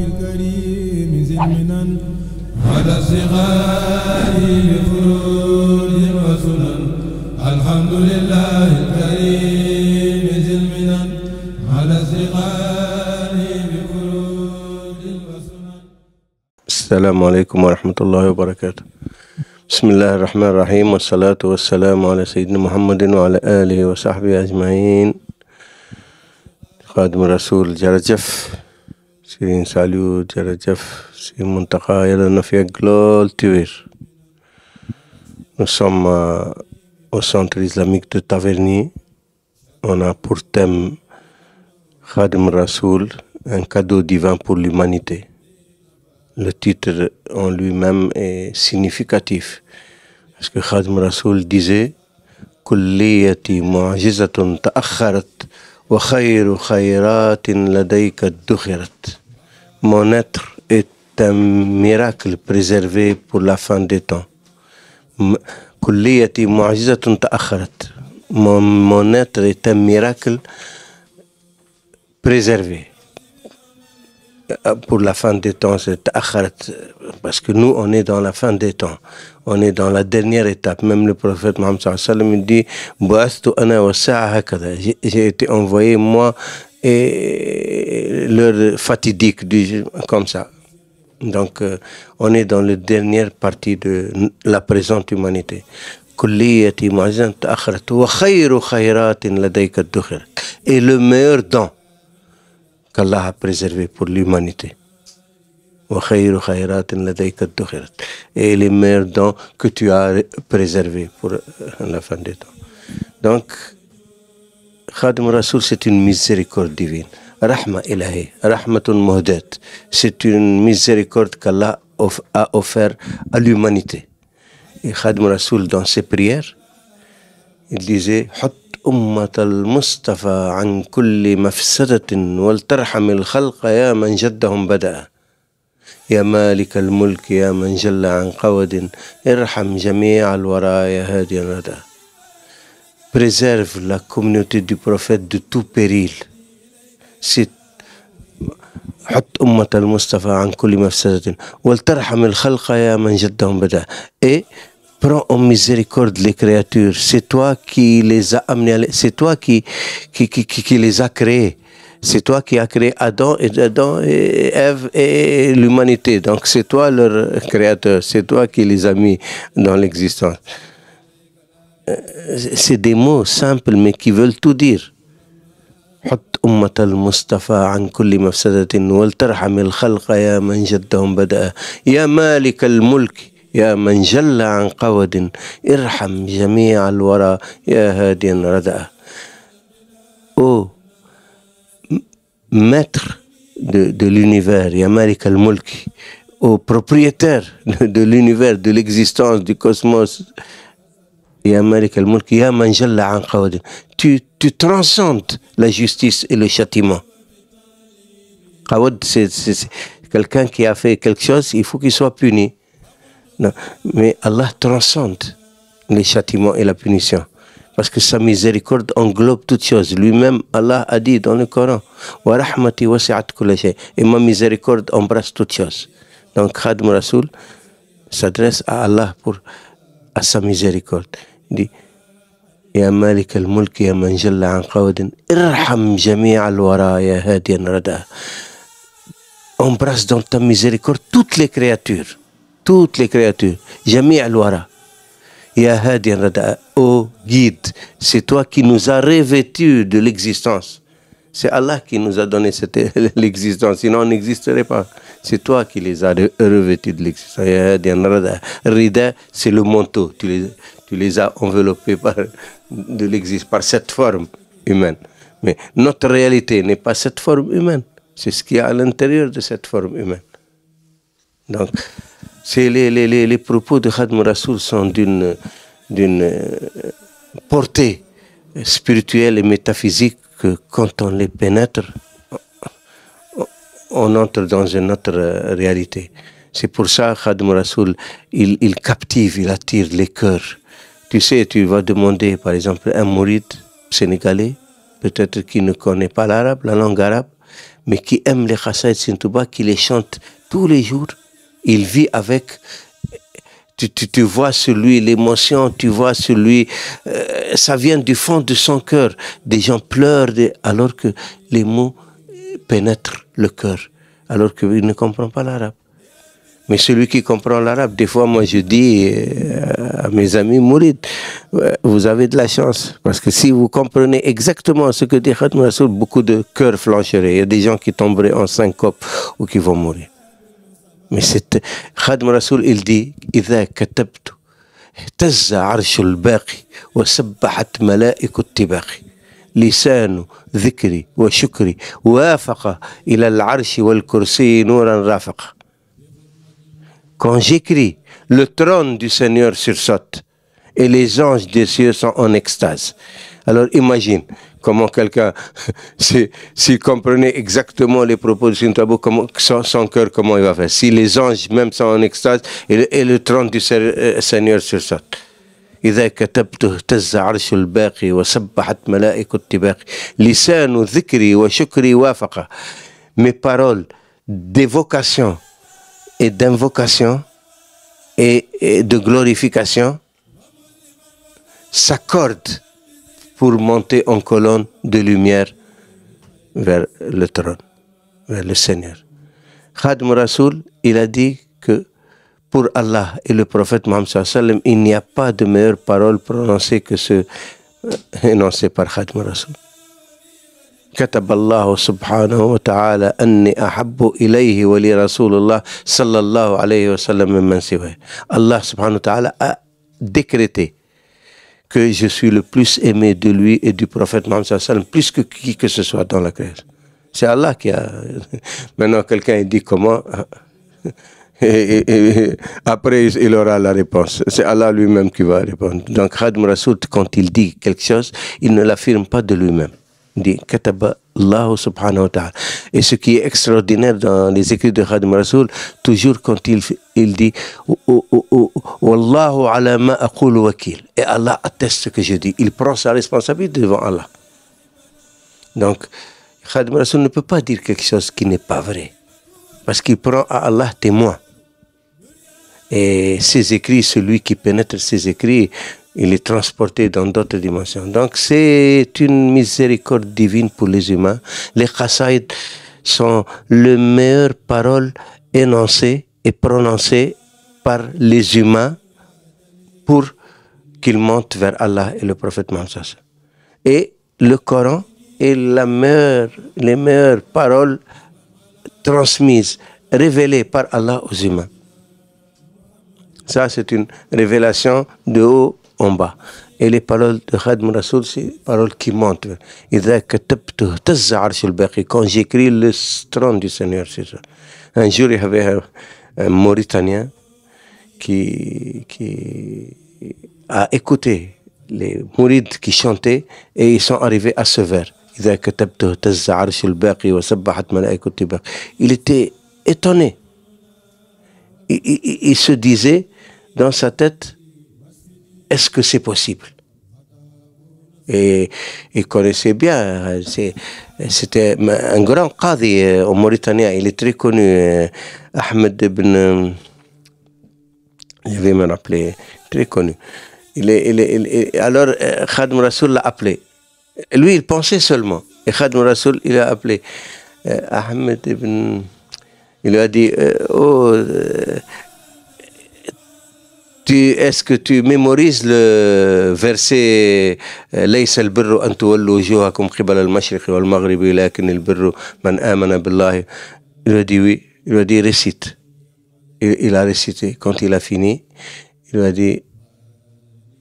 الكريم ذي المنن على الصغار بفروض وسنن الحمد لله الكريم ذي المنن على الصغار بفروض وسنن. السلام عليكم ورحمة الله وبركاته. بسم الله الرحمن الرحيم والصلاة والسلام على سيدنا محمد وعلى آله وصحبه أجمعين. خادم الرسول جرجف Serigne Saliou jërëjëf si Mountakha yàlla na fi yàgg lool te wér. Nous sommes au centre islamique de Taverny. On a pour thème Khadim Rasoul, un cadeau divin pour l'humanité. Le titre en lui-même est significatif parce que Khadim Rasoul disait kulliyati mu'jizatun ta'akharat wa khayru khayratin ladayka dukhirat. Mon être est un miracle préservé pour la fin des temps. Kulliyati mu'jizatun ta'akharat. Mon être est un miracle préservé pour la fin des temps. C'est ta'akharat parce que nous on est dans la fin des temps. On est dans la dernière étape. Même le prophète Mohammed sallallahu alayhi wa sallam dit j'ai été envoyé moi et l'heure fatidique comme ça. Donc on est dans la dernière partie de la présente humanité. Et le meilleur don qu'Allah a préservé pour l'humanité. Et les meilleurs dons que tu as préservés pour la fin des temps. Donc, Khadim Rasoul, c'est une miséricorde divine. Rahma ilahi, rahmatun muhdat. C'est une miséricorde qu'Allah a offert à l'humanité. Et Khadim Rasoul, dans ses prières, il disait أمة المصطفى عن كل مفسدة ولترحم الخلق يا من جدهم بدأ يا مالك الملك يا من جل عن قود ارحم جميع الورى يا هادي الردى. Préserve la communauté du prophète de tout péril. C'est حط أمة المصطفى عن كل مفسدة ولترحم الخلق يا من جدهم بدأ. Et prends en miséricorde les créatures. C'est toi qui les as amenés, c'est toi qui les as créés. C'est toi qui as créé Adam et Ève et l'humanité. Donc c'est toi leur créateur. C'est toi qui les as mis dans l'existence. C'est des mots simples mais qui veulent tout dire. حط أمة المصطفى عن كل مفسدة ولترحم الخلق يا من جدهم بدأ يا مالك الملك يا من جل عن قود ارحم جميع الورى يا هادي ردأ. Ô maître de l'univers, ya Malik al-Mulk, ô propriétaire de l'univers, de l'existence, du cosmos, ya Malik al-Mulk, ya man jalla an qawd. Tu transcendes la justice et le châtiment. Qawd, c'est quelqu'un qui a fait quelque chose, il faut qu'il soit puni. Non, mais Allah transcende les châtiments et la punition. Parce que sa miséricorde englobe toutes choses. Lui-même, Allah a dit dans le Coran, Wa rahmati wasi'at kulla shay. Et ma miséricorde embrasse toutes choses. Donc Khadim Rasoul s'adresse à Allah à sa miséricorde. Il dit, Ya Malik al-Mulk, Ya man jalla an qawdin, irham jami'a al-wara, Ya hadiyan rada. Embrasse dans ta miséricorde toutes les créatures. Toutes les créatures, Jami' al-Wara, Ya Hadi al-Rada, ô guide, c'est toi qui nous as revêtus de l'existence. C'est Allah qui nous a donné l'existence, sinon on n'existerait pas. C'est toi qui les as revêtus de l'existence. Ya Hadi al-Rada. Rida, c'est le manteau, tu les as enveloppés par cette forme humaine. Mais notre réalité n'est pas cette forme humaine, c'est ce qu'il y a à l'intérieur de cette forme humaine. Donc, les propos de Khadim Rasoul sont d'une portée spirituelle et métaphysique que quand on les pénètre, on entre dans une autre réalité. C'est pour ça que Khadim Rasoul, il captive, il attire les cœurs. Tu sais, tu vas demander par exemple un mouride sénégalais, peut-être qui ne connaît pas l'arabe, la langue arabe, mais qui aime les Khasaïd Serigne Touba, qui les chante tous les jours. Il vit avec. Tu vois sur lui l'émotion, tu vois sur lui, ça vient du fond de son cœur. Des gens pleurent alors que les mots pénètrent le cœur, alors qu'il ne comprend pas l'arabe. Mais celui qui comprend l'arabe, des fois, moi je dis à mes amis mourides, vous avez de la chance, parce que si vous comprenez exactement ce que dit Khadim Rassoul, beaucoup de cœurs flancheraient. Il y a des gens qui tomberaient en syncope ou qui vont mourir. Mais c'est Khadim Rassoul, il dit إذا كتبت اهتز عرش الباقي وسبحت ملائكة التباقي لسان ذكري وشكري وافق إلى العرش والكرسي نورا رافق. Quand j'écris, le trône du Seigneur sursaute et les anges des cieux sont en extase. Alors imagine comment quelqu'un, s'il comprenait exactement les propos de Serigne Touba, son cœur, comment il va faire. Si les anges même sont en extase et le trône du Seigneur sursaute. إذا كتبت اهتز عرش الباقي وسبحت ملائكة التباقي لسان ذكري وشكري وافق. Mes paroles d'évocation et d'invocation et de glorification s'accordent pour monter en colonne de lumière vers le trône, vers le Seigneur. Khadim Rassoul, il a dit que pour Allah et le prophète Mohammed sallallahu alayhi wa sallam, il n'y a pas de meilleure parole prononcée que ce énoncé par Khadim Rassoul. كتب الله سبحانه وتعالى أني أحب إليه ولرسول الله صلى الله عليه وسلم ممن سواه. Allah subhanahu wa ta'ala a décrété que je suis le plus aimé de lui et du prophète Mohammed sallallahu alayhi wa sallam, plus que qui que ce soit dans la création. C'est Allah qui a... Maintenant, quelqu'un dit comment et après, il aura la réponse. C'est Allah lui-même qui va répondre. Donc, Khadim Rassoul, quand il dit quelque chose, il ne l'affirme pas de lui-même. Il dit Kataba Allah subhanahu wa ta'ala. Et ce qui est extraordinaire dans les écrits de Khadim Rassoul, toujours quand il dit Wallahu ala ma aqulu wakil. Et Allah atteste ce que je dis. Il prend sa responsabilité devant Allah. Donc, Khadim Rassoul ne peut pas dire quelque chose qui n'est pas vrai. Parce qu'il prend à Allah témoin. Et ses écrits, celui qui pénètre ses écrits, il est transporté dans d'autres dimensions. Donc c'est une miséricorde divine pour les humains. Les Khasaïd sont les meilleures paroles énoncées et prononcées par les humains pour qu'ils montent vers Allah et le prophète Mohammed. Et le Coran est les meilleures paroles transmises, révélées par Allah aux humains. Ça, c'est une révélation de haut en bas. Et les paroles de Khadim Rassoul, c'est des paroles qui montent. Quand j'écris le trône du Seigneur, c'est ça. Un jour, il y avait un Mauritanien qui a écouté les mourides qui chantaient et ils sont arrivés à ce vers. Il était étonné. Il se disait dans sa tête, est-ce que c'est possible? Et il connaissait bien, c'était un grand qadi au Mauritanie, il est très connu, Ahmed ibn, je vais me rappeler, très connu. Alors Khadim Rassoul l'a appelé. Lui, il pensait seulement. Et Khadim Rassoul, il a appelé Ahmed ibn, il lui a dit, est-ce que tu mémorises le verset ليس البر أن تولوا وجوهكم قبل المشرق والمغرب لكن البر من آمن بالله. Il a dit oui. Il a dit récite. Il a récité. Quand il a fini, il a dit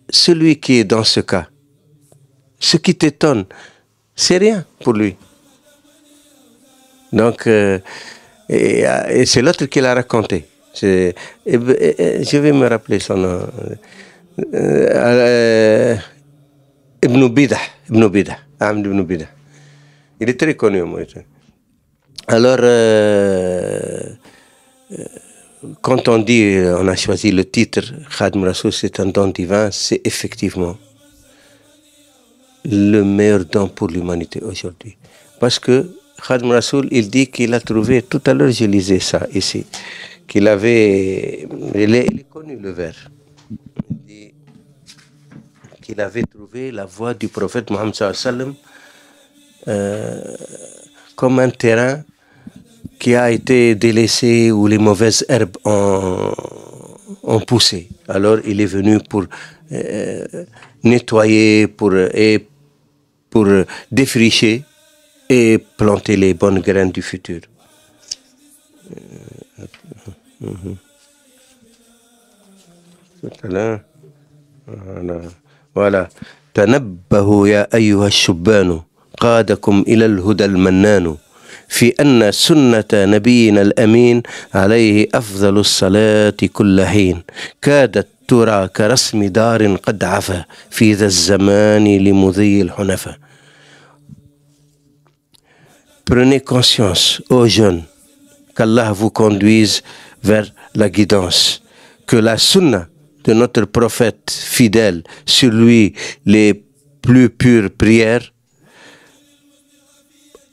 celui qui est dans ce cas, ce qui t'étonne, c'est rien pour lui. Donc, et c'est l'autre qui l'a raconté. Je vais me rappeler son nom. Ibn Bidah. Ahmed Ibn Bidah. Il est très connu au Mauritanie. Alors, quand on dit, on a choisi le titre, Khadim Rassoul, c'est un don divin, c'est effectivement le meilleur don pour l'humanité aujourd'hui. Parce que Khadim Rassoul, il dit qu'il a trouvé, tout à l'heure je lisais ça ici, qu'il avait, il est connu le vers, il dit qu'il avait trouvé la voix du prophète Mohammed sallam comme un terrain qui a été délaissé où les mauvaises herbes ont poussé. Alors il est venu pour nettoyer, pour défricher et planter les bonnes graines du futur. Voilà. تنبهوا يا أيها الشبان قادكم إلى الهدى المنان في أن سنة نبينا الأمين عليه أفضل الصلاة كل حين كادت ترى كرسم دار قد عفا في ذا الزمان لمضي الحنفا. Prenez conscience, ô jeunes, qu'Allah vous conduise vers la guidance, que la sunna de notre prophète fidèle, sur lui les plus pures prières,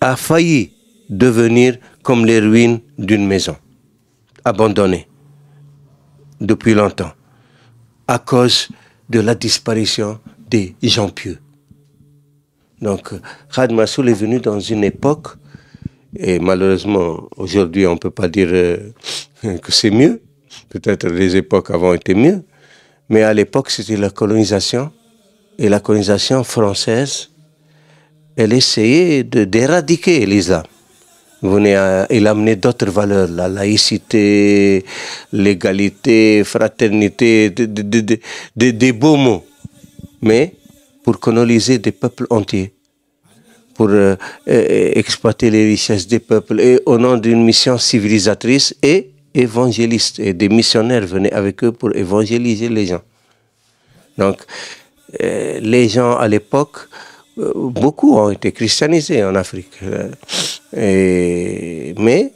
a failli devenir comme les ruines d'une maison, abandonnée depuis longtemps, à cause de la disparition des gens pieux. Donc, Khadim Rassoul est venu dans une époque, et malheureusement, aujourd'hui, on ne peut pas dire que c'est mieux. Peut-être les époques avant étaient mieux, mais à l'époque, c'était la colonisation, et la colonisation française, elle essayait d'éradiquer l'islam. Il amenait d'autres valeurs, la laïcité, l'égalité, fraternité, des beaux mots, mais pour coloniser des peuples entiers, pour exploiter les richesses des peuples, et au nom d'une mission civilisatrice et évangéliste. Et des missionnaires venaient avec eux pour évangéliser les gens. Donc, les gens à l'époque, beaucoup ont été christianisés en Afrique. Mais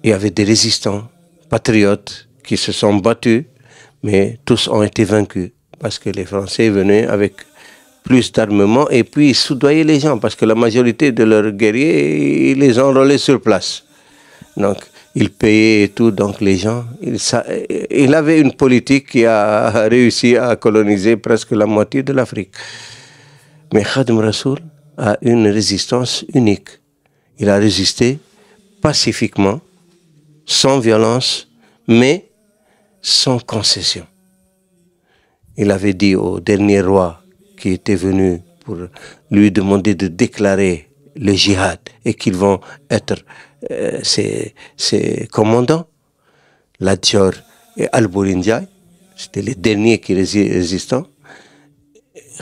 il y avait des résistants, patriotes, qui se sont battus, mais tous ont été vaincus, parce que les Français venaient avec plus d'armement et puis ils soudoyaient les gens, parce que la majorité de leurs guerriers, ils les enrôlaient sur place. Donc, ils payaient et tout, donc les gens, il avait une politique qui a réussi à coloniser presque la moitié de l'Afrique. Mais Khadim Rassoul a une résistance unique. Il a résisté pacifiquement, sans violence, mais sans concession. Il avait dit au dernier roi qui était venu pour lui demander de déclarer le djihad et qu'ils vont être ses commandants, Lat-Dior et Al-Bouri Ndiaye, c'était les derniers qui résistants.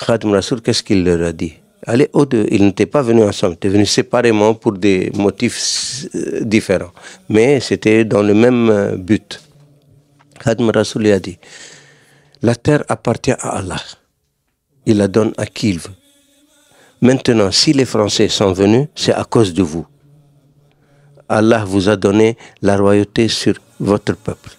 Khadim Rassoul, qu'est-ce qu'il leur a dit? Allez, ils n'étaient pas venus ensemble, ils étaient venus séparément pour des motifs différents, mais c'était dans le même but. Khadim Rassoul a dit, la terre appartient à Allah, il la donne à qui il veut. Maintenant, si les Français sont venus, c'est à cause de vous. Allah vous a donné la royauté sur votre peuple.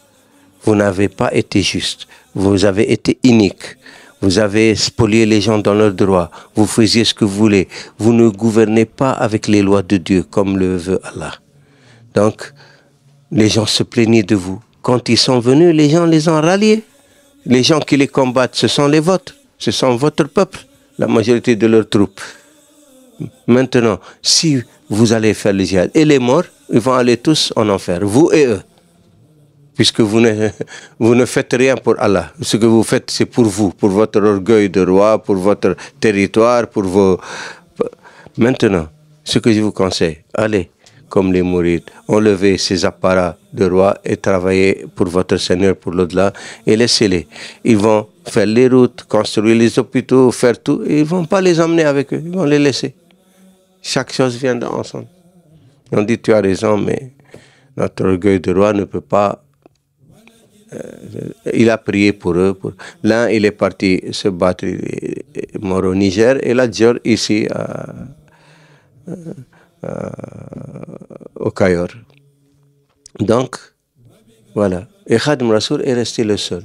Vous n'avez pas été juste, vous avez été inique. Vous avez spolié les gens dans leurs droits. Vous faisiez ce que vous voulez. Vous ne gouvernez pas avec les lois de Dieu, comme le veut Allah. Donc, les gens se plaignaient de vous. Quand ils sont venus, les gens les ont ralliés. Les gens qui les combattent, ce sont les vôtres. Ce sont votre peuple, la majorité de leurs troupes. Maintenant, si vous allez faire le djihad, et les morts, ils vont aller tous en enfer, vous et eux. Puisque vous ne faites rien pour Allah. Ce que vous faites, c'est pour vous, pour votre orgueil de roi, pour votre territoire, pour vos... Maintenant, ce que je vous conseille, allez, comme les mourides, enlevez ces apparats de roi et travaillez pour votre Seigneur, pour l'au-delà, et laissez-les. Ils vont faire les routes, construire les hôpitaux, faire tout, et ils ne vont pas les emmener avec eux, ils vont les laisser. Chaque chose vient d'ensemble. On dit, tu as raison, mais notre orgueil de roi ne peut pas... il a prié pour eux. L'un, il est parti se battre, il est mort au Niger, et l'autre ici au Cayor. Donc, voilà. Et Khadim Rassoul est resté le seul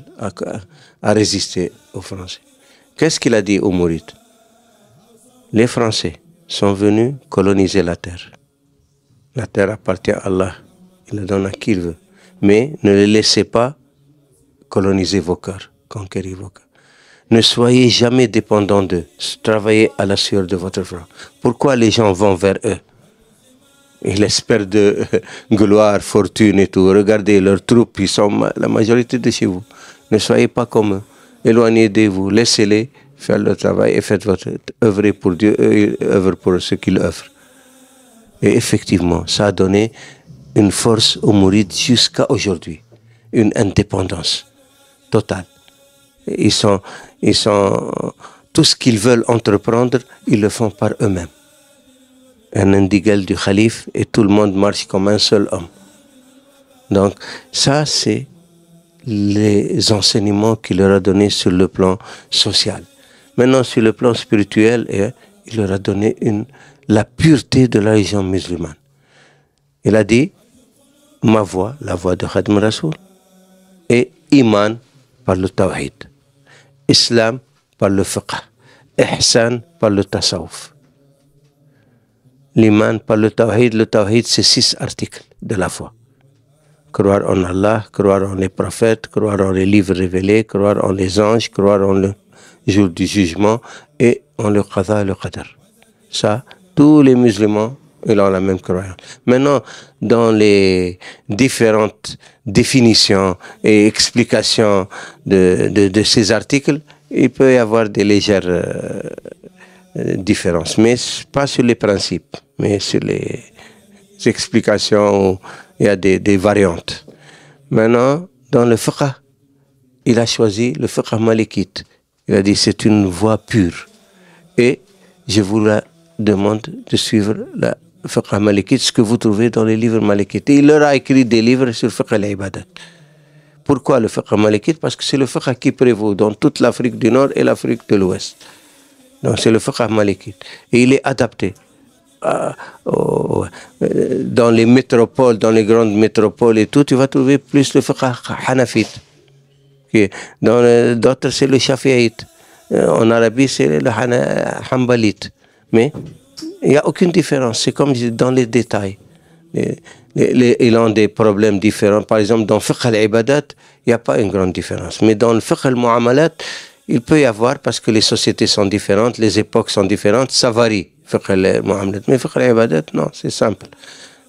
à résister aux Français. Qu'est-ce qu'il a dit aux Mourides? Les Français sont venus coloniser la terre. La terre appartient à Allah. Il la donne à qui il veut. Mais ne les laissez pas coloniser vos cœurs, conquérir vos cœurs. Ne soyez jamais dépendants d'eux. Travaillez à la sueur de votre front. Pourquoi les gens vont vers eux? Ils espèrent de gloire, fortune et tout. Regardez leurs troupes, ils sont la majorité de chez vous. Ne soyez pas comme eux. Éloignez de vous, laissez-les faire le travail et faites votre œuvre pour Dieu, eux œuvrent pour ce qu'ils œuvrent. Et effectivement, ça a donné une force aux mourides jusqu'à aujourd'hui, une indépendance totale. Ils sont, tout ce qu'ils veulent entreprendre, ils le font par eux-mêmes. Un indigal du calife et tout le monde marche comme un seul homme. Donc ça, c'est les enseignements qu'il leur a donnés sur le plan social. Maintenant, sur le plan spirituel, il leur a donné la pureté de la religion musulmane. Il a dit, ma voix, la voix de Khadim Rasoul, et Iman par le Tawhid, Islam par le Fiqh, Ihsan par le Tasawuf. L'iman par le Tawhid, c'est 6 articles de la foi. Croire en Allah, croire en les prophètes, croire en les livres révélés, croire en les anges, croire en le jour du jugement et en le qada et le qadar. Ça, tous les musulmans, ils ont la même croyance. Maintenant, dans les différentes définitions et explications de ces articles, il peut y avoir des légères différences, mais pas sur les principes, mais sur les explications où il y a des variantes. Maintenant, dans le fiqh, il a choisi le fiqh malikite. Il a dit c'est une voie pure. Et je vous la demande de suivre la fiqh malikite, ce que vous trouvez dans les livres malikites. Et il leur a écrit des livres sur fiqh al-ibadat. Pourquoi le fiqh malikite? Parce que c'est le fiqh qui prévaut dans toute l'Afrique du Nord et l'Afrique de l'Ouest. Donc c'est le fiqh malikite. Et il est adapté dans les métropoles, dans les grandes métropoles et tout, tu vas trouver plus le fiqh hanafite. Dans d'autres, c'est le shafi'ite. En Arabie, c'est le hanbalite. Mais il n'y a aucune différence. C'est comme dans les détails. Ils ont des problèmes différents. Par exemple, dans le fiqh al-ibadat, il n'y a pas une grande différence. Mais dans le fiqh al-mu'amalat, il peut y avoir, parce que les sociétés sont différentes, les époques sont différentes, ça varie. Fiqh al-mu'amalat. Mais fiqh al-ibadat, non, c'est simple.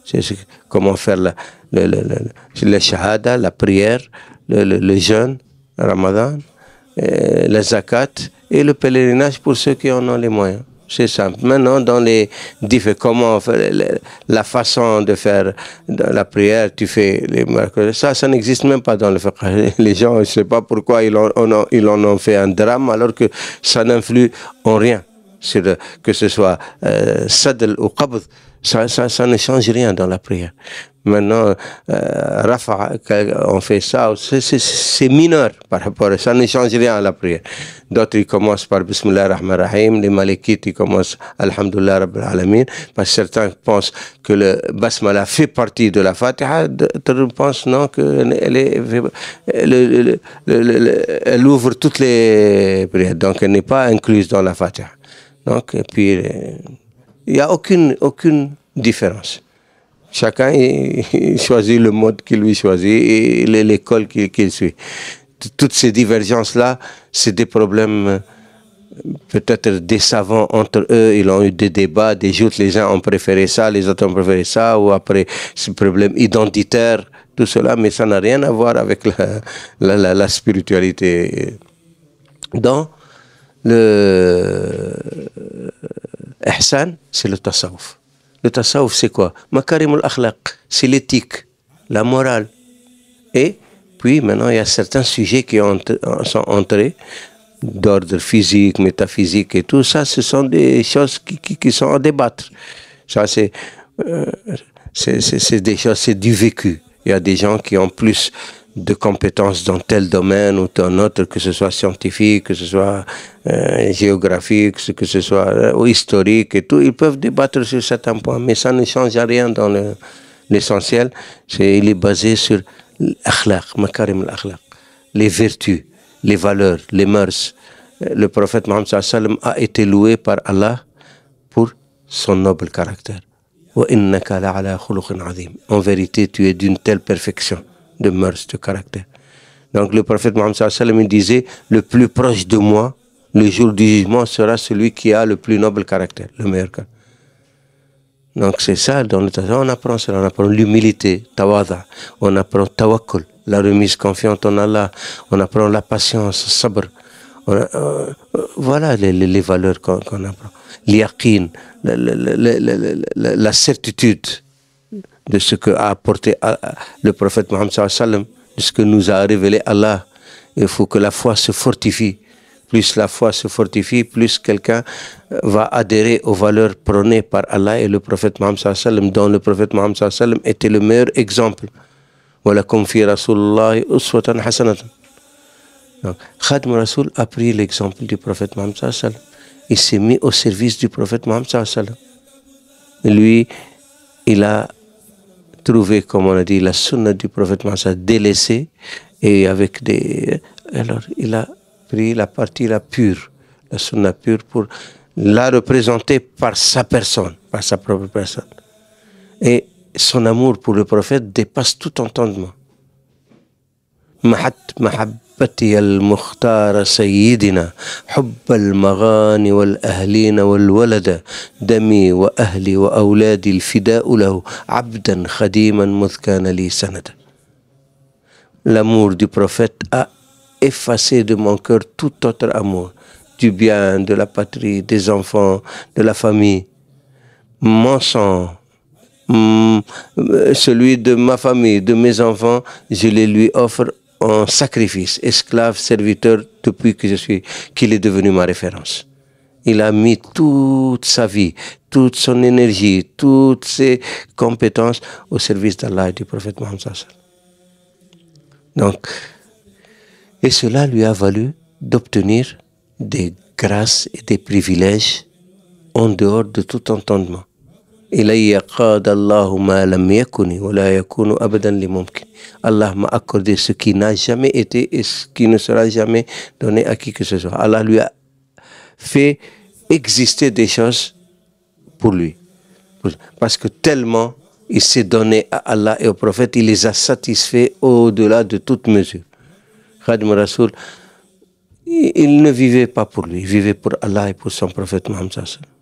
C'est comment faire la shahada, la prière, le jeûne, le ramadan, la zakat et le pèlerinage pour ceux qui en ont les moyens. C'est simple. Maintenant, dans les comment faire la façon de faire la prière, tu fais les marques. Ça n'existe même pas dans le fiqh. Les gens, je ne sais pas pourquoi ils en ont fait un drame, alors que ça n'influe en rien. Que ce soit sadl ou qabd, ça ne change rien dans la prière. Maintenant, Rafa, on fait ça, c'est mineur par rapport à ça, ne change rien à la prière. D'autres, ils commencent par Bismillah ar-Rahman ar-Rahim, les Malikites, ils commencent Alhamdulillah Rabbil Alamin, parce que certains pensent que le Basmala fait partie de la Fatiha, d'autres pensent non, elle ouvre toutes les prières, donc elle n'est pas incluse dans la Fatiha. Donc, et puis, il n'y a aucune différence. Chacun choisit le mode qu'il lui choisit et l'école qu'il suit. Toutes ces divergences-là, c'est des problèmes, peut-être des savants entre eux, ils ont eu des débats, des joutes, les uns ont préféré ça, les autres ont préféré ça, ou après, ce problème identitaire, tout cela, mais ça n'a rien à voir avec la spiritualité. Dans le ihsan, c'est le tasawuf. Le tasawuf, c'est quoi? Makarim al-akhlaq, c'est l'éthique, la morale. Et puis, maintenant, il y a certains sujets qui sont entrés d'ordre physique, métaphysique et tout ça. Ce sont des choses qui sont à débattre. Ça, c'est des choses, c'est du vécu. Il y a des gens qui ont plus de compétences dans tel domaine ou dans autre, que ce soit scientifique, que ce soit géographique, que ce soit historique et tout. Ils peuvent débattre sur certains points, mais ça ne change rien dans l'essentiel. Il est basé sur l'akhlaq, makarim al-akhlaq, les vertus, les valeurs, les mœurs. Le prophète Mohammed sallallahu alayhi wa sallam a été loué par Allah pour son noble caractère. En vérité, tu es d'une telle perfection de mœurs, de caractère. Donc le prophète Mohammed sallallahu alayhi wa sallam disait, le plus proche de moi, le jour du jugement, sera celui qui a le plus noble caractère, le meilleur caractère. Donc c'est ça, dans le tasawwuf, on apprend cela, on apprend l'humilité, tawada, on apprend tawakkul, la remise confiante en Allah, on apprend la patience, sabr. Voilà les valeurs qu'on apprend. L'yaqin, la certitude de ce qu'a apporté le prophète Mohammed sallallahu alayhi wa sallam, de ce que nous a révélé Allah. Il faut que la foi se fortifie. Plus la foi se fortifie, plus quelqu'un va adhérer aux valeurs prônées par Allah et le prophète Mohammed sallallahu alayhi wa sallam, dont le prophète Mohammed sallallahu alayhi wa sallam était le meilleur exemple. Walakum fi Rasulillahi uswatan hasanatan. Donc, Khadim Rasoul a pris l'exemple du prophète Mohammed sallallahu alayhi wa sallam. Il s'est mis au service du prophète Mohammed sallallahu alayhi wa sallam. Lui, il a trouvé, comme on a dit, la sunna du prophète Mohammed sallallahu alayhi wa sallam délaissée, et avec des... Alors, il a pris la partie la pure, la sunna pure, pour la représenter par sa personne, par sa propre personne. Et son amour pour le prophète dépasse tout entendement. محبتي المختار سيدنا حب المغاني والأهلين والولد دمي وأهلي وأولادي الفداء له عبدا خديما مذ كان لي سندا. L'amour du prophète a effacé de mon cœur tout autre amour, du bien, de la patrie, des enfants, de la famille. Mon sang, celui de ma famille, de mes enfants, je les lui offre en sacrifice, esclave, serviteur, depuis que qu'il est devenu ma référence. Il a mis toute sa vie, toute son énergie, toutes ses compétences au service d'Allah et du prophète Mohammed sallallahu alayhi wa sallam. Donc, et cela lui a valu d'obtenir des grâces et des privilèges en dehors de tout entendement. Allah m'a accordé ce qui n'a jamais été et ce qui ne sera jamais donné à qui que ce soit. Allah lui a fait exister des choses pour lui. Parce que tellement il s'est donné à Allah et au prophète, il les a satisfaits au-delà de toute mesure. Khadim Rasoul, il ne vivait pas pour lui, il vivait pour Allah et pour son prophète Mohammed sallallahu alayhi wa sallam.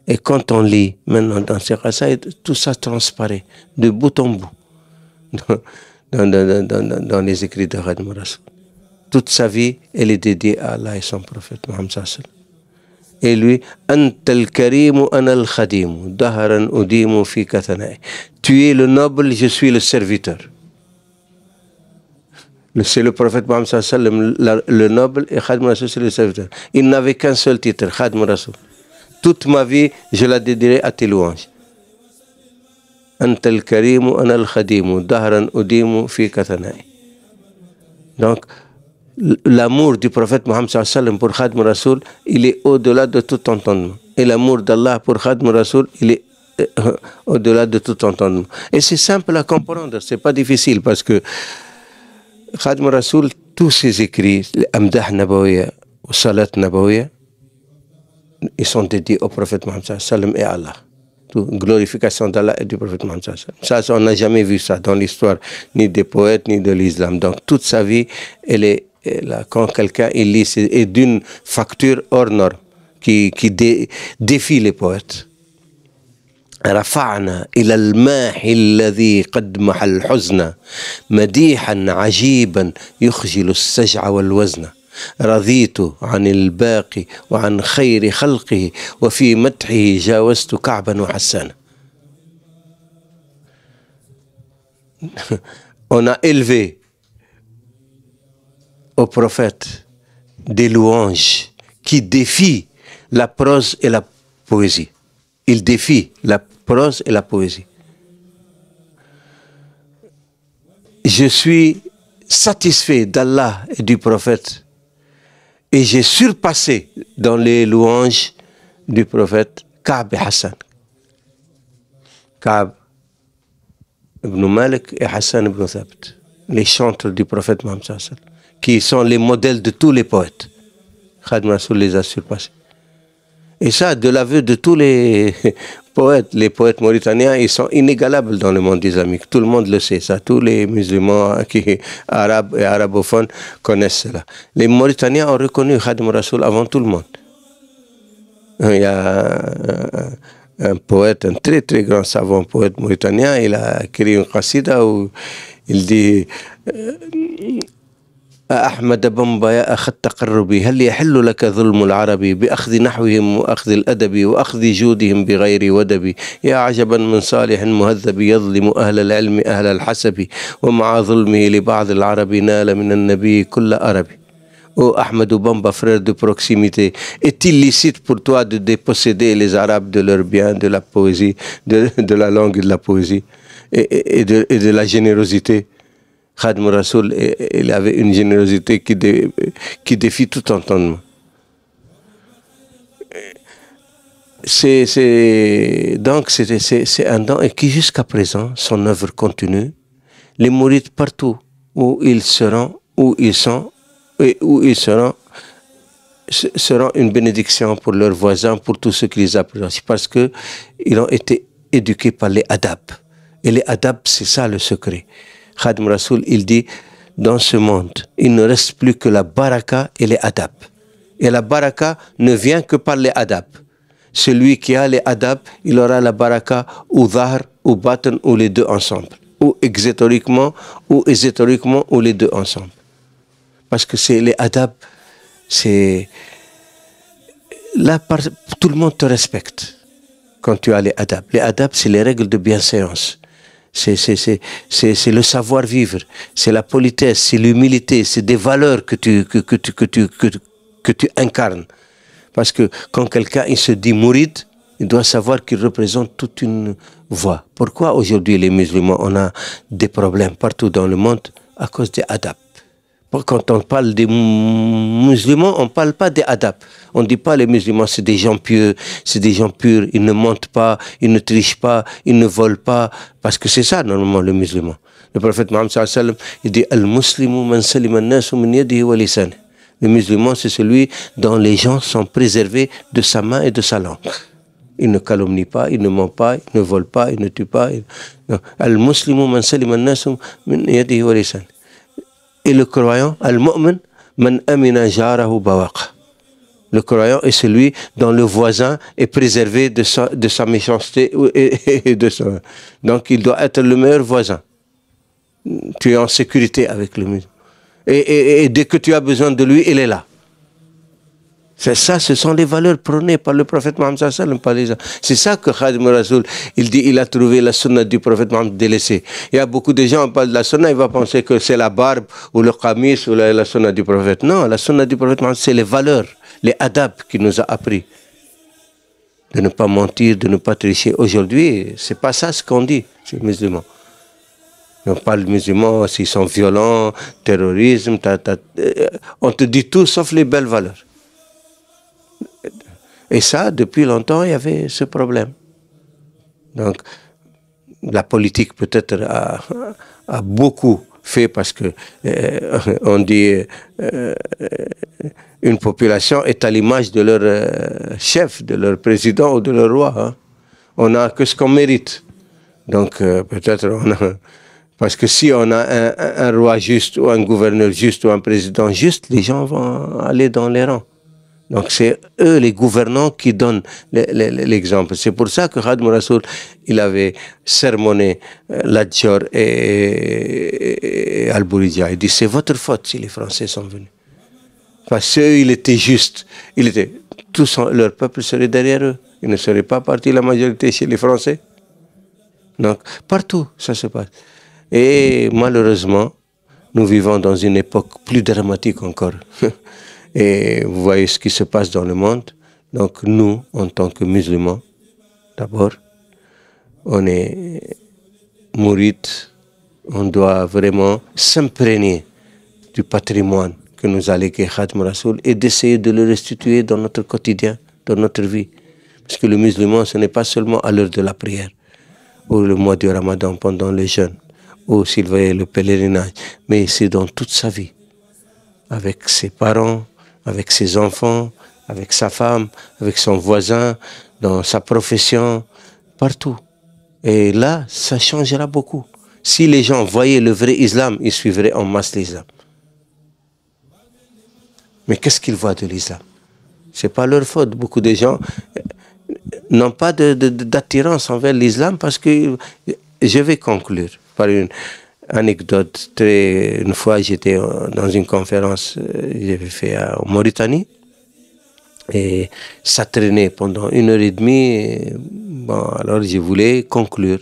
Et quand on lit maintenant dans ces rasaïd, tout ça transparaît de bout en bout dans les écrits de Khadim Rasoul. Toute sa vie, elle est dédiée à Allah et son prophète Mohammed sallallahu alayhi wa sallam. Et lui, Anta al-Karim, ana al-Khadim, daharan udimu fi kathana'i. Tu es le noble, je suis le serviteur. C'est le prophète Mohammed sallallahu alayhi wa sallam, le noble, et Khadim Rasoul, c'est le serviteur. Il n'avait qu'un seul titre, Khadim Rasoul. Toute ma vie, je la dédierai à tes louanges. Anta al-Karim, ana al-Khadim, daharan udimu fi kathana'i. Donc, l'amour du prophète Mohammed sallallahu alayhi wa sallam pour Khadim Rasoul, il est au-delà de tout entendement. Et l'amour d'Allah pour Khadim Rasoul, il est au-delà de tout entendement. Et c'est simple à comprendre, c'est pas difficile, parce que Khadim Rasoul, tous ses écrits, les Amdah Nabawiya, Salat Nabawiya, ils sont dédiés au prophète Mohammed sallallahu alayhi wa sallam et à Allah. Glorification d'Allah et du prophète Mohammed sallallahu alayhi wa sallam. Ça, on n'a jamais vu ça dans l'histoire, ni des poètes, ni de l'islam. Donc, toute sa vie, elle est là. Quand quelqu'un il lit, c'est d'une facture hors norme, qui défie les poètes. رفعنا إلى الماحي الذي قد محى الحزن مديحا عجيبا يخجل السجع والوزن رضيت عن الباقي وعن خير خلقه وفي مدحه جاوزت كعبا وحسانا. On a élevé au prophète des louanges qui défient la prose et la poésie. Il défie la prose et la poésie. Je suis satisfait d'Allah et du prophète et j'ai surpassé dans les louanges du prophète Ka'b et Hassan. Ka'b ibn Malik et Hassan ibn Thabit, les chantres du prophète Mohammed sallallahu alayhi wa sallam, qui sont les modèles de tous les poètes. Khadim Rasoul les a surpassés. Et ça, de l'aveu de tous les poètes mauritaniens, ils sont inégalables dans le monde islamique. Tout le monde le sait, ça. Tous les musulmans arabes et arabophones connaissent cela. Les Mauritaniens ont reconnu Khadim Rassoul avant tout le monde. Il y a un poète, un très très grand savant poète mauritanien, il a écrit une qasida où il dit أحمد بمبا يا أخ التقربي هل يحل لك ظلم العربي بأخذ نحوهم وأخذ الأدب وأخذ جودهم بغير ودب يا عجبا من صالح مهذب يظلم أهل العلم أهل الحسب ومع ظلمه لبعض العرب نال من النبي كل عربي. Oh Ahmadou Bamba, frère de proximité, est-il licite pour toi de déposséder les Arabes de leurs biens, de la poésie, de la langue et de la poésie et de la générosité? Khadim Rassoul, il avait une générosité qui défie tout entendement. Donc c'est un don et qui jusqu'à présent, son œuvre continue. Les mourides partout où ils seront, où ils sont, et où ils seront une bénédiction pour leurs voisins, pour tous ceux qui les apprécient, parce qu'ils ont été éduqués par les adab. Et les adab, c'est ça le secret. Khadim Rassoul, il dit, dans ce monde, il ne reste plus que la baraka et les adab. Et la baraka ne vient que par les adab. Celui qui a les adab, il aura la baraka ou dhahr, ou batan, ou les deux ensemble. Ou exotériquement, ou ésotériquement, ou les deux ensemble. Parce que c'est les adab, c'est... Là, tout le monde te respecte quand tu as les adab. Les adab, c'est les règles de bienséance. C'est le savoir-vivre, c'est la politesse, c'est l'humilité, c'est des valeurs que tu incarnes. Parce que quand quelqu'un il se dit mouride, il doit savoir qu'il représente toute une voie. Pourquoi aujourd'hui les musulmans, on a des problèmes partout dans le monde à cause des adab? Quand on parle des musulmans, on ne parle pas des adab. On ne dit pas les musulmans, c'est des gens pieux, c'est des gens purs, ils ne mentent pas, ils ne trichent pas, ils ne volent pas. Parce que c'est ça, normalement, le musulman. Le prophète Mohammed sallallahu alayhi wa sallam, il dit « Al-Muslimu man salima an-nasu min yadihi wa lisanihi » Le musulman, c'est celui dont les gens sont préservés de sa main et de sa langue. Il ne calomnie pas, il ne ment pas, il ne vole pas, il ne tue pas. Al-Muslimu man salima an-nasu min yadihi wa lisanihi. Et le croyant, al-mu'min, man amina jarahu bawaqa. Le croyant est celui dont le voisin est préservé de sa méchanceté et de son... Donc il doit être le meilleur voisin. Tu es en sécurité avec le musulman. Et dès que tu as besoin de lui, il est là. C'est ça, ce sont les valeurs prônées par le prophète Mohammed sallallahu alayhi wa sallam. C'est ça que Khadim Rassoul, il dit, il a trouvé la sunna du prophète Mohammed délaissée. Il y a beaucoup de gens, on parle de la sunna, ils vont penser que c'est la barbe ou le qamis ou la sunna du prophète. Non, la sunna du prophète Mohammed, c'est les valeurs, les adab qu'il nous a appris. De ne pas mentir, de ne pas tricher. Aujourd'hui, c'est pas ça ce qu'on dit, chez les musulmans. On parle de musulmans, s'ils sont violents, terrorisme, on te dit tout sauf les belles valeurs. Et ça, depuis longtemps, il y avait ce problème. Donc, la politique peut-être a beaucoup fait parce que on dit une population est à l'image de leur chef, de leur président ou de leur roi. Hein. On n'a que ce qu'on mérite. Donc, peut-être on a... Parce que si on a un roi juste ou un gouverneur juste ou un président juste, les gens vont aller dans les rangs. Donc c'est eux, les gouvernants, qui donnent l'exemple. C'est pour ça que Khadim Rassoul, il avait sermonné Ladjor et Al-Bouridja. Il dit, c'est votre faute si les Français sont venus. Parce qu'eux, il était juste. Leur peuple serait derrière eux. Ils ne seraient pas partis la majorité chez les Français. Donc partout, ça se passe. Et malheureusement, nous vivons dans une époque plus dramatique encore. Et vous voyez ce qui se passe dans le monde. Donc nous, en tant que musulmans, d'abord, on est mourides, on doit vraiment s'imprégner du patrimoine que nous a légué Khadim Rassoul et d'essayer de le restituer dans notre quotidien, dans notre vie. Parce que le musulman, ce n'est pas seulement à l'heure de la prière, ou le mois du Ramadan pendant le jeûne, ou s'il va le pèlerinage, mais c'est dans toute sa vie, avec ses parents, avec ses enfants, avec sa femme, avec son voisin, dans sa profession, partout. Et là, ça changera beaucoup. Si les gens voyaient le vrai islam, ils suivraient en masse l'islam. Mais qu'est-ce qu'ils voient de l'islam? Ce n'est pas leur faute. Beaucoup de gens n'ont pas d'attirance envers l'islam parce que... Je vais conclure par une anecdote. Une fois, j'étais dans une conférence que j'avais fait en Mauritanie. Et ça traînait pendant 1h30. Et bon, alors je voulais conclure.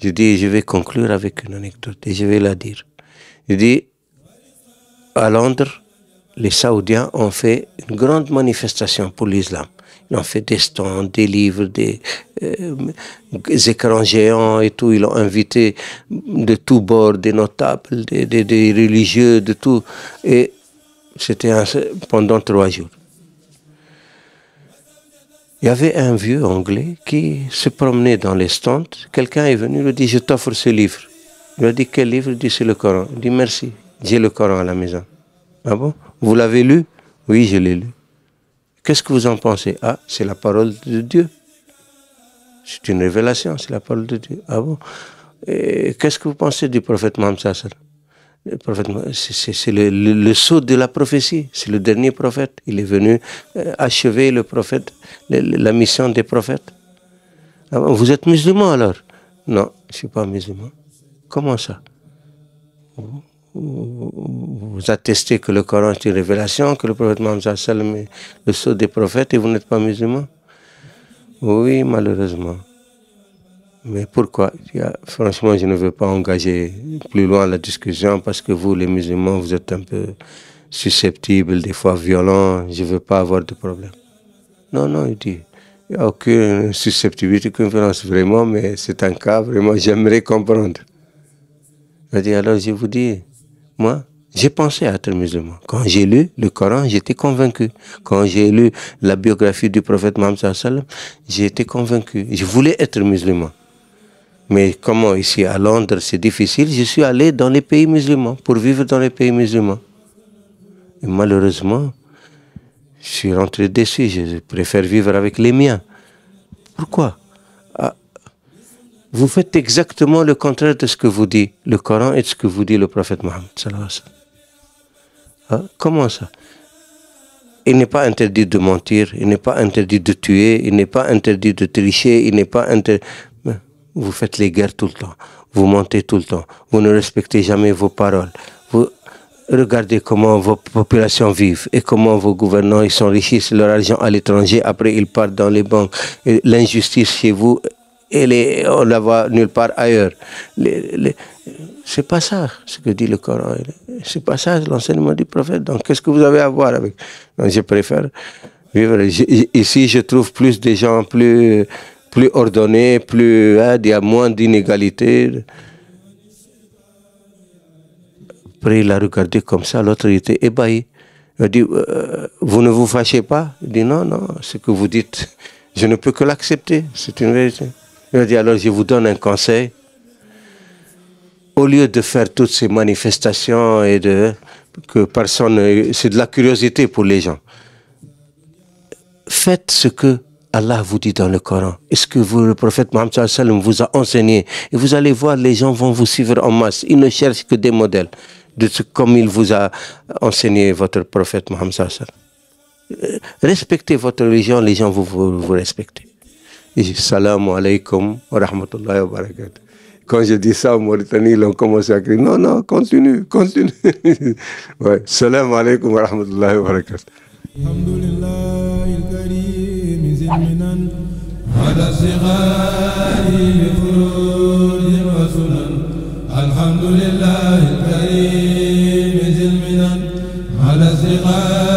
Je dis, je vais conclure avec une anecdote et je vais la dire. Je dis, à Londres, les Saoudiens ont fait une grande manifestation pour l'islam. Ils ont fait des stands, des livres, des écrans géants et tout. Ils ont invité de tous bords, des notables, des religieux, de tout. Et c'était pendant 3 jours. Il y avait un vieux anglais qui se promenait dans les stands. Quelqu'un est venu, il lui dit, je t'offre ce livre. Il lui a dit, quel livre? Il dit, c'est le Coran. Il dit, merci, j'ai le Coran à la maison. Ah bon? Vous l'avez lu? Oui, je l'ai lu. Qu'est-ce que vous en pensez? Ah, c'est la parole de Dieu. C'est une révélation, c'est la parole de Dieu. Ah bon? Et qu'est-ce que vous pensez du prophète Mohammed sallallahu alayhi wa sallam? Le prophète, c'est le sceau de la prophétie, c'est le dernier prophète. Il est venu achever le prophète, la mission des prophètes. Ah bon, vous êtes musulman alors? Non, je ne suis pas musulman. Comment ça? Vous attestez que le Coran est une révélation, que le prophète Mohammed sallallahu alayhi wa sallam est le sceau des prophètes et vous n'êtes pas musulman? Oui, malheureusement. Mais pourquoi? Franchement, je ne veux pas engager plus loin la discussion parce que vous, les musulmans, vous êtes un peu susceptibles, des fois violents. Je ne veux pas avoir de problème. Non, non, il dit, il n'y a aucune susceptibilité, aucune violence vraiment, mais c'est un cas, vraiment, j'aimerais comprendre. Il dit, alors je vous dis, moi, j'ai pensé à être musulman. Quand j'ai lu le Coran, j'étais convaincu. Quand j'ai lu la biographie du prophète Mohammed sallallahu alayhi wa sallam, j'ai été convaincu. Je voulais être musulman. Mais comment ici à Londres c'est difficile, je suis allé dans les pays musulmans, pour vivre dans les pays musulmans. Et malheureusement, je suis rentré déçu, je préfère vivre avec les miens. Pourquoi? Vous faites exactement le contraire de ce que vous dit le Coran et de ce que vous dit le prophète Mohammed sallallahu alayhi wa sallam. Comment ça? Il n'est pas interdit de mentir, il n'est pas interdit de tuer, il n'est pas interdit de tricher, il n'est pas interdit... Vous faites les guerres tout le temps, vous mentez tout le temps, vous ne respectez jamais vos paroles. Vous regardez comment vos populations vivent et comment vos gouvernants ils s'enrichissent leur argent à l'étranger, après ils partent dans les banques. L'injustice chez vous, on la voit nulle part ailleurs. C'est pas ça ce que dit le Coran, c'est pas ça l'enseignement du prophète. Donc qu'est-ce que vous avez à voir avec? Donc je préfère vivre. Ici je trouve plus des gens plus ordonnés, il y a moins d'inégalités. Après, il a regardé comme ça, l'autre était ébahi. Il a dit, vous ne vous fâchez pas? Il dit, non, non, ce que vous dites, je ne peux que l'accepter, c'est une vérité. Il a dit, alors je vous donne un conseil. Au lieu de faire toutes ces manifestations et que personne, c'est de la curiosité pour les gens. Faites ce que Allah vous dit dans le Coran. Est-ce que le prophète Mohammed sallallahu alayhi wa sallam vous a enseigné? Et vous allez voir, les gens vont vous suivre en masse. Ils ne cherchent que des modèles comme il vous a enseigné votre prophète Mohammed sallallahu alayhi wa sallam. Respectez votre religion, les gens vous respectez. Salam alaikum wa rahmatullahi wa barakatuh. Quand je dis ça en Mauritanie, ils ont commencé à crier, non, non, continue, continue. Ouais. Salam alaikum wa rahmatullahi wa barakatuh. المنن على صغار بفروج وسنن الحمد لله الكريم ذي المنن على صغار